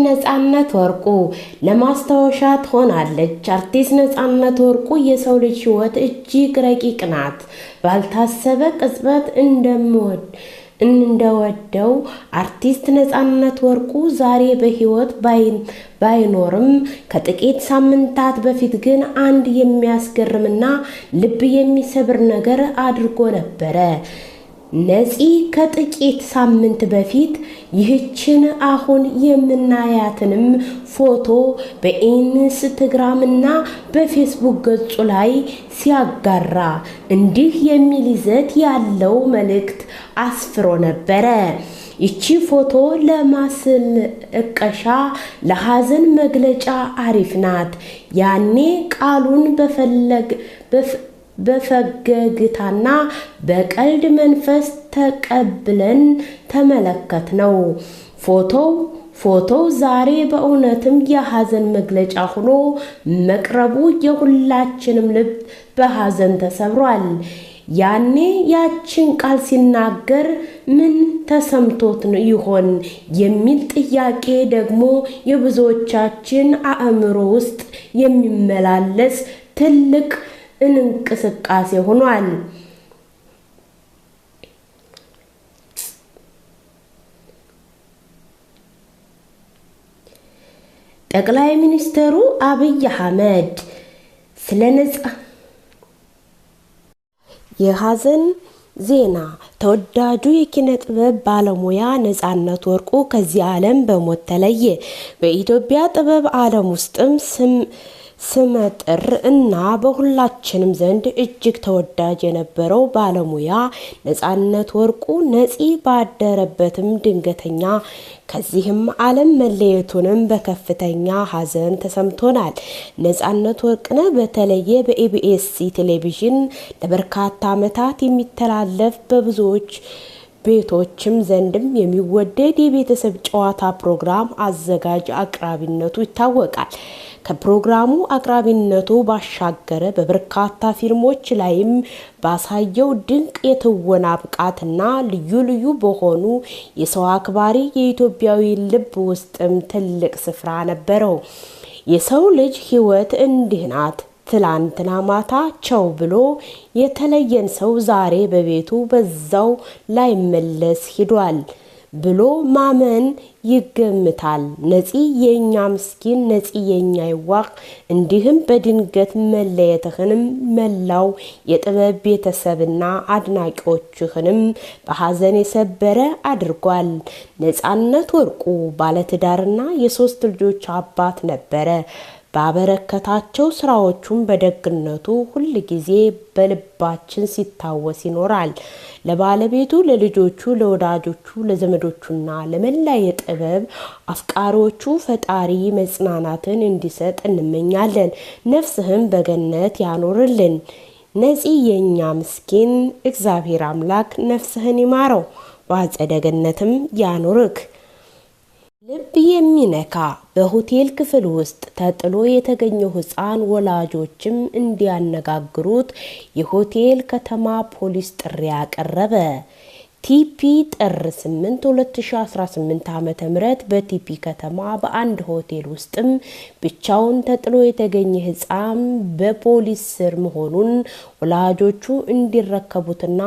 ነጻነት ወርቁ ለማስታወሻ ትሆናለች። አርቲስት ነጻነት ወርቁ የሰው ልጅ ሕይወት እጅግ ረቂቅ ናት። ባልታሰበ ቅጽበት እንደወደው አርቲስት ነጻነት ወርቁ ዛሬ በሕይወት ባይኖርም ከጥቂት ሳምንታት በፊት ግን አንድ የሚያስገርምና ልብ የሚሰብር ነገር አድርጎ ነበረ። ነፂ ከጥቂት ሳምንት በፊት ይህችን አሁን የምናያትንም ፎቶ በኢንስታግራምና በፌስቡክ ገጹ ላይ ሲያጋራ እንዲህ የሚል ይዘት ያለው መልእክት አስፍሮ ነበረ። ይቺ ፎቶ ለማስለቀሻ ለሐዘን መግለጫ አሪፍ ናት። ያኔ ቃሉን በፈገግታና በቀልድ መንፈስ ተቀብለን ተመለከትነው። ፎቶው ዛሬ በእውነትም የሐዘን መግለጫ ሆኖ መቅረቡ የሁላችንም ልብ በሐዘን ተሰብሯል። ያኔ ያችን ቃል ሲናገር ምን ተሰምቶት ይሆን የሚል ጥያቄ ደግሞ የብዙዎቻችን አእምሮ ውስጥ የሚመላለስ ትልቅ እንቅስቃሴ ሆኗል። ጠቅላይ ሚኒስትሩ አብይ አህመድ ስለ የሐዘን ዜና ተወዳጁ የኪነ ጥበብ ባለሙያ ነጻነት ወርቁ ከዚህ ዓለም በሞት ተለየ። በኢትዮጵያ ጥበብ ዓለም ውስጥም ስመጥር እና በሁላችንም ዘንድ እጅግ ተወዳጅ የነበረው ባለሙያ ነጻነት ወርቁ ነፂ ባደረበትም ድንገተኛ ከዚህም ዓለም መለየቱንም በከፍተኛ ሐዘን ተሰምቶናል። ነጻነት ወርቅነህ በተለየ በኢቢኤስ ቴሌቪዥን ለበርካታ ዓመታት የሚተላለፍ በብዙዎች ቤቶችም ዘንድም የሚወደድ የቤተሰብ ጨዋታ ፕሮግራም አዘጋጅ አቅራቢነቱ ይታወቃል። ከፕሮግራሙ አቅራቢነቱ ባሻገረ በበርካታ ፊልሞች ላይም ባሳየው ድንቅ የትወና ብቃትና ልዩ ልዩ በሆኑ የሰው አክባሪ የኢትዮጵያዊ ልብ ውስጥም ትልቅ ስፍራ ነበረው። የሰው ልጅ ሕይወት እንዲህ ናት። ትላንትና ማታ ቸው ብሎ የተለየን ሰው ዛሬ በቤቱ በዛው ላይመለስ ሂዷል ብሎ ማመን ይገምታል። ነፂ የኛ ምስኪን፣ ነፂ የኛ ይዋቅ። እንዲህም በድንገት መለየትህንም መላው የጥበብ ቤተሰብና አድናቂዎችህንም በሐዘን የሰበረ አድርጓል። ነጻነት ወርቁ ባለትዳርና የ3 ልጆች አባት ነበረ። ባበረከታቸው ስራዎቹም በደግነቱ ሁል ጊዜ በልባችን ሲታወስ ይኖራል። ለባለቤቱ፣ ለልጆቹ፣ ለወዳጆቹ፣ ለዘመዶቹና ለመላ የጥበብ አፍቃሪዎቹ ፈጣሪ መጽናናትን እንዲሰጥ እንመኛለን። ነፍስህን በገነት ያኖርልን። ነፂ የኛ ምስኪን፣ እግዚአብሔር አምላክ ነፍስህን ይማረው፣ በአጸደ ገነትም ያኖርክ። ልብ የሚነካ በሆቴል ክፍል ውስጥ ተጥሎ የተገኘው ሕፃን ወላጆችም እንዲያነጋግሩት የሆቴል ከተማ ፖሊስ ጥሪ ያቀረበ። ቲፒ ጥር 8 2018 ዓ.ም በቲፒ ከተማ በአንድ ሆቴል ውስጥም ብቻውን ተጥሎ የተገኘ ሕፃን በፖሊስ ስር መሆኑን ወላጆቹ እንዲረከቡትና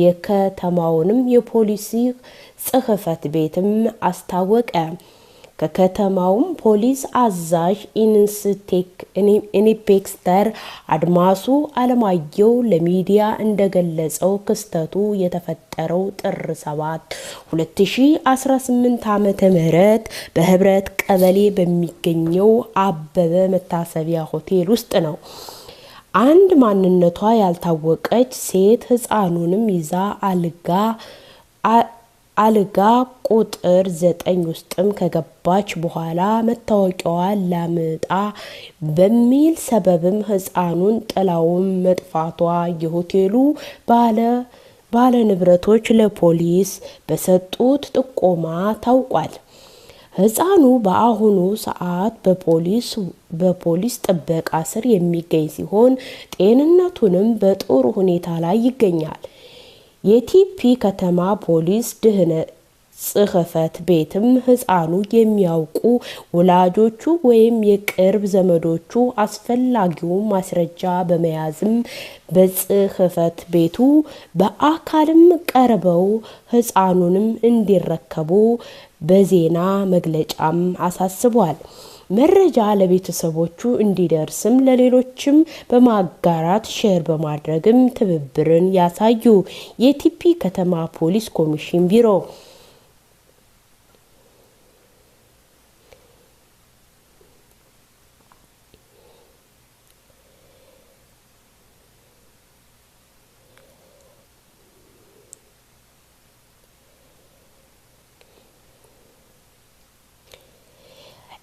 የከተማውንም የፖሊስ ጽሕፈት ቤትም አስታወቀ። ከከተማውም ፖሊስ አዛዥ ኢንስፔክተር አድማሱ አለማየሁ ለሚዲያ እንደገለጸው ክስተቱ የተፈጠረው ጥር 7 2018 ዓ.ም በህብረት ቀበሌ በሚገኘው አበበ መታሰቢያ ሆቴል ውስጥ ነው። አንድ ማንነቷ ያልታወቀች ሴት ሕፃኑንም ይዛ አልጋ ቁጥር 9 ውስጥም ከገባች በኋላ መታወቂያዋን ላምጣ በሚል ሰበብም ሕፃኑን ጥላውን መጥፋቷ የሆቴሉ ባለ ንብረቶች ለፖሊስ በሰጡት ጥቆማ ታውቋል። ሕፃኑ በአሁኑ ሰዓት በፖሊስ ጥበቃ ስር የሚገኝ ሲሆን ጤንነቱንም በጥሩ ሁኔታ ላይ ይገኛል። የቲፒ ከተማ ፖሊስ ጽሕፈት ቤትም ሕፃኑ የሚያውቁ ወላጆቹ ወይም የቅርብ ዘመዶቹ አስፈላጊውን ማስረጃ በመያዝም በጽሕፈት ቤቱ በአካልም ቀርበው ሕፃኑንም እንዲረከቡ በዜና መግለጫም አሳስቧል። መረጃ ለቤተሰቦቹ እንዲደርስም ለሌሎችም በማጋራት ሼር በማድረግም ትብብርን ያሳዩ። የቴፒ ከተማ ፖሊስ ኮሚሽን ቢሮ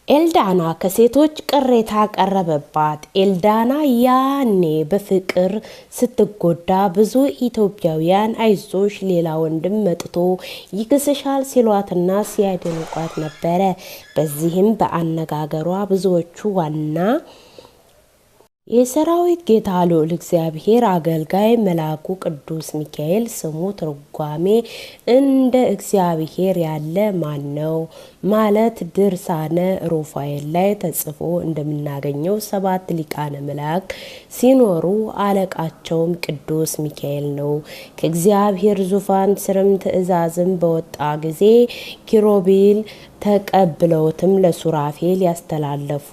ኤልዳና ከሴቶች ቅሬታ ቀረበባት። ኤልዳና ያኔ በፍቅር ስትጎዳ ብዙ ኢትዮጵያውያን አይዞሽ ሌላ ወንድም መጥቶ ይክስሻል ሲሏትና ሲያደንቋት ነበረ። በዚህም በአነጋገሯ ብዙዎቹ ዋና የሰራዊት ጌታ ልዑል እግዚአብሔር አገልጋይ መልአኩ ቅዱስ ሚካኤል ስሙ ትርጓሜ እንደ እግዚአብሔር ያለ ማን ነው ማለት ድርሳነ ሩፋኤል ላይ ተጽፎ እንደምናገኘው 7 ሊቃነ መላእክት ሲኖሩ አለቃቸውም ቅዱስ ሚካኤል ነው። ከእግዚአብሔር ዙፋን ስርም ትእዛዝም በወጣ ጊዜ ኪሩቤል ተቀብለውትም ለሱራፌል ያስተላለፉ።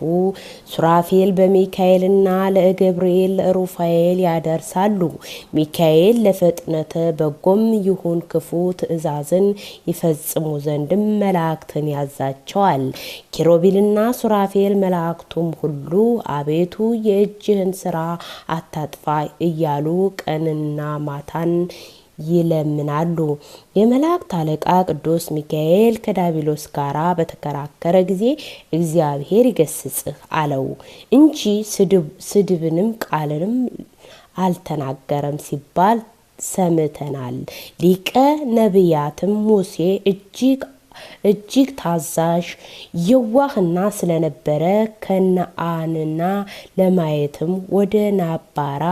ሱራፌል በሚካኤልና ለገብርኤል ሩፋኤል ያደርሳሉ። ሚካኤል ለፍጥነተ በጎም ይሁን ክፉ ትእዛዝን ይፈጽሙ ዘንድም መላእክትን ያዛቸዋል። ኪሩቤልና ሱራፌል መላእክቱም ሁሉ አቤቱ የእጅህን ስራ አታጥፋ እያሉ ቀንና ማታን ይለምናሉ። የመላእክት አለቃ ቅዱስ ሚካኤል ከዲያብሎስ ጋር በተከራከረ ጊዜ እግዚአብሔር ይገስጽህ አለው እንጂ ስድብንም ቃልንም አልተናገረም ሲባል ሰምተናል። ሊቀ ነቢያትም ሙሴ እጅግ ታዛዥ የዋህና ስለነበረ ከነአንና ለማየትም ወደ ናባራ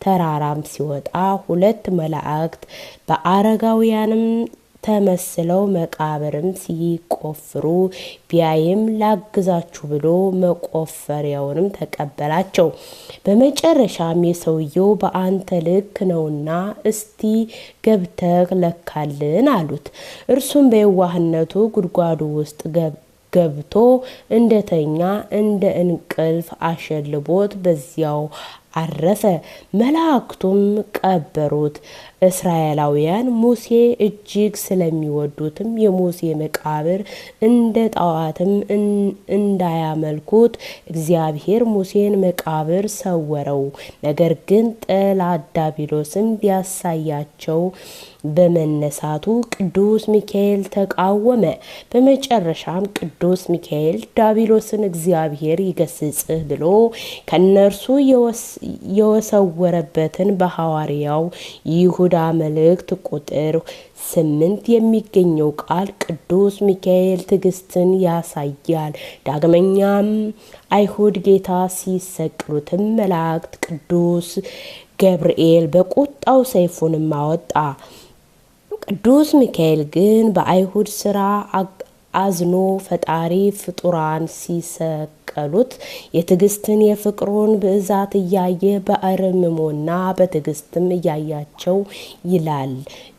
ተራራም ሲወጣ 2 መላእክት በአረጋውያንም ተመስለው መቃብርም ሲቆፍሩ ቢያይም ላግዛችሁ ብሎ መቆፈሪያውንም ተቀበላቸው። በመጨረሻም የሰውየው በአንተ ልክ ነውና እስቲ ገብተህ ለካልን አሉት። እርሱም በየዋህነቱ ጉድጓዱ ውስጥ ገብቶ እንደተኛ እንደ እንቅልፍ አሸልቦት በዚያው አረፈ። መላእክቱም ቀበሩት። እስራኤላውያን ሙሴ እጅግ ስለሚወዱትም የሙሴ መቃብር እንደ ጣዖትም እንዳያመልኩት እግዚአብሔር ሙሴን መቃብር ሰወረው። ነገር ግን ጠላት ዲያብሎስም ሊያሳያቸው በመነሳቱ ቅዱስ ሚካኤል ተቃወመ። በመጨረሻም ቅዱስ ሚካኤል ዲያብሎስን እግዚአብሔር ይገስጽህ ብሎ ከነርሱ የወሰወረበትን በሐዋርያው ይሁዳ መልእክት ቁጥር 8 የሚገኘው ቃል ቅዱስ ሚካኤል ትዕግስትን ያሳያል። ዳግመኛም አይሁድ ጌታ ሲሰቅሉትም መላእክት ቅዱስ ገብርኤል በቁጣው ሰይፉንም አወጣ። ቅዱስ ሚካኤል ግን በአይሁድ ስራ አዝኖ ፈጣሪ ፍጡራን ሲሰቀሉት የትዕግስትን የፍቅሩን ብዛት እያየ በአርምሞና በትዕግስትም እያያቸው ይላል።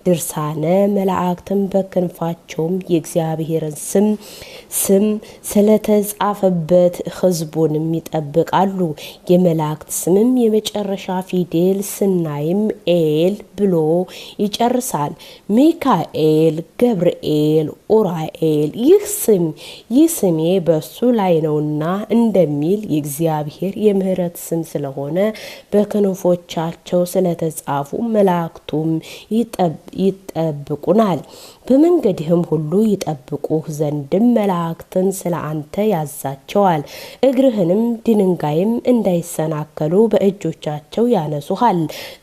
ድርሳነ መላእክትም በክንፋቸውም የእግዚአብሔርን ስም ስለተጻፈበት ሕዝቡንም ይጠብቃሉ። የመላእክት ስምም የመጨረሻ ፊደል ስናይም ኤል ብሎ ይጨርሳል። ሚካኤል፣ ገብርኤል፣ ኡራኤል ይህ ስሜ በሱ ላይ ነውና እንደሚል የእግዚአብሔር የምህረት ስም ስለሆነ በክንፎቻቸው ስለተጻፉ መላእክቱም ይጠብቁናል። በመንገድህም ሁሉ ይጠብቁህ ዘንድም መላእክትን ስለ አንተ ያዛቸዋል። እግርህንም ድንጋይም እንዳይሰናከሉ በእጆቻቸው ያነሱሃል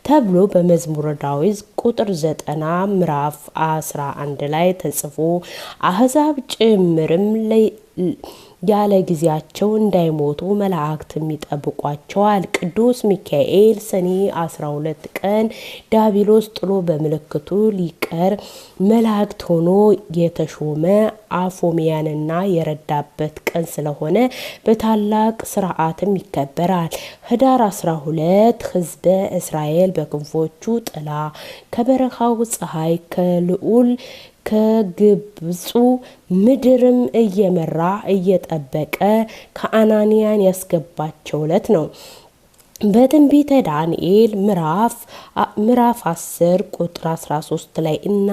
ተብሎ በመዝሙረ ዳዊት ቁጥር 90 ምዕራፍ 11 ላይ ተጽፎ አሕዛብ ጭምርም ያለ ጊዜያቸው እንዳይሞቱ መላእክትም ይጠብቋቸዋል። ቅዱስ ሚካኤል ሰኔ 12 ቀን ዲያብሎስ ጥሎ በምልክቱ ሊቀር መላእክት ሆኖ የተሾመ አፎሚያንና የረዳበት ቀን ስለሆነ በታላቅ ስርዓትም ይከበራል። ህዳር 12 ህዝበ እስራኤል በክንፎቹ ጥላ ከበረሃው ፀሐይ ከልዑል ከግብፁ ምድርም እየመራ እየጠበቀ ከአናንያን ያስገባቸው ዕለት ነው። በትንቢተ ዳንኤል ምዕራፍ 10 ቁጥር 13 ላይ እና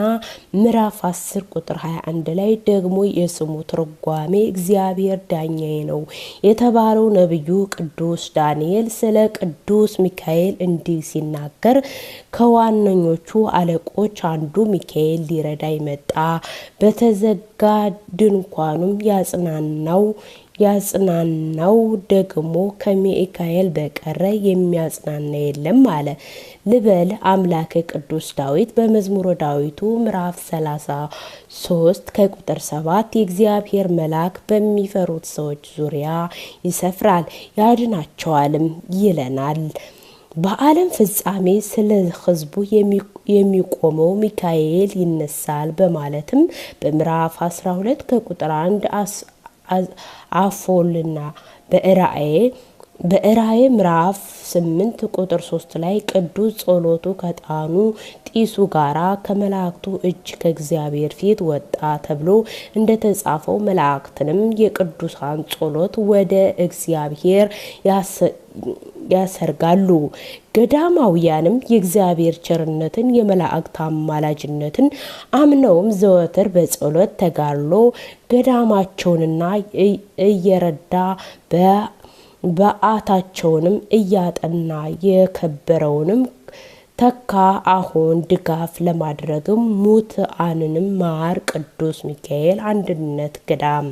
ምዕራፍ 10 ቁጥር 21 ላይ ደግሞ የስሙ ትርጓሜ እግዚአብሔር ዳኛዬ ነው የተባለው ነብዩ ቅዱስ ዳንኤል ስለ ቅዱስ ሚካኤል እንዲህ ሲናገር ከዋነኞቹ አለቆች አንዱ ሚካኤል ሊረዳ መጣ። በተዘጋ ድንኳኑም ያጽናናው ደግሞ ከሚካኤል በቀረ የሚያጽናና የለም አለ። ልበል አምላከ ቅዱስ ዳዊት በመዝሙረ ዳዊቱ ምዕራፍ 33 ከቁጥር 7 የእግዚአብሔር መልአክ በሚፈሩት ሰዎች ዙሪያ ይሰፍራል ያድናቸዋልም ይለናል። በዓለም ፍጻሜ ስለ ሕዝቡ የሚቆመው ሚካኤል ይነሳል በማለትም በምዕራፍ 12 ከቁጥር 1 አፎልና በራእይ ምዕራፍ 8 ቁጥር 3 ላይ ቅዱስ ጸሎቱ ከዕጣኑ ጢሱ ጋራ ከመላእክቱ እጅ ከእግዚአብሔር ፊት ወጣ ተብሎ እንደተጻፈው መላእክትንም የቅዱሳን ጸሎት ወደ እግዚአብሔር ያሰርጋሉ። ገዳማውያንም የእግዚአብሔር ቸርነትን የመላእክት አማላጅነትን አምነውም ዘወትር በጸሎት ተጋድሎ ገዳማቸውንና እየረዳ በዓታቸውንም እያጠና የከበረውንም ተካ አሁን ድጋፍ ለማድረግም ሙትዓንንም ማር ቅዱስ ሚካኤል አንድነት ገዳም